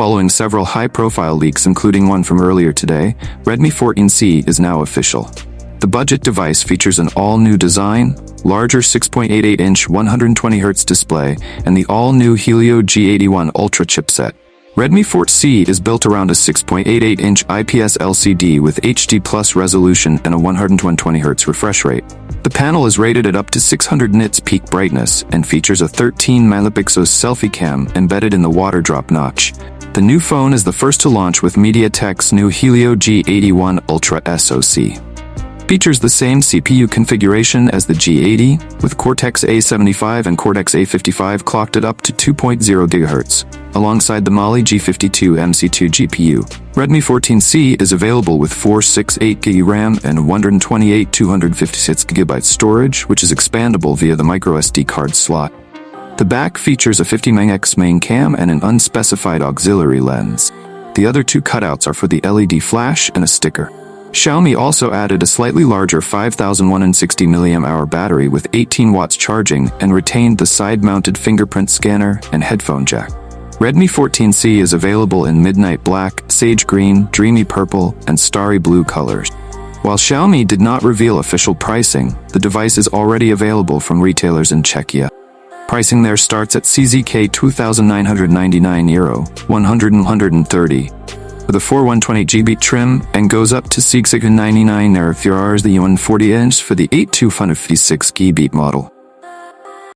Following several high-profile leaks including one from earlier today, Redmi 14C is now official. The budget device features an all-new design, larger 6.88-inch 120Hz display, and the all-new Helio G81 Ultra chipset. Redmi 14C is built around a 6.88-inch IPS LCD with HD Plus resolution and a 120Hz refresh rate. The panel is rated at up to 600 nits peak brightness and features a 13-megapixel selfie cam embedded in the water drop notch. The new phone is the first to launch with MediaTek's new Helio G81 Ultra SoC. Features the same CPU configuration as the G80, with Cortex-A75 and Cortex-A55 clocked at up to 2.0 GHz, alongside the Mali G52 MC2 GPU. Redmi 14C is available with 468GB RAM and 128 256GB storage, which is expandable via the microSD card slot. The back features a 50MP main cam and an unspecified auxiliary lens. The other two cutouts are for the LED flash and a sticker. Xiaomi also added a slightly larger 5160 mAh battery with 18 watts charging and retained the side-mounted fingerprint scanner and headphone jack. Redmi 14C is available in midnight black, sage green, dreamy purple, and starry blue colors. While Xiaomi did not reveal official pricing, the device is already available from retailers in Czechia. Pricing there starts at CZK €2,999, 130. With a 4128GB trim and goes up to 699 €, the 40 inch for the 8256GB model.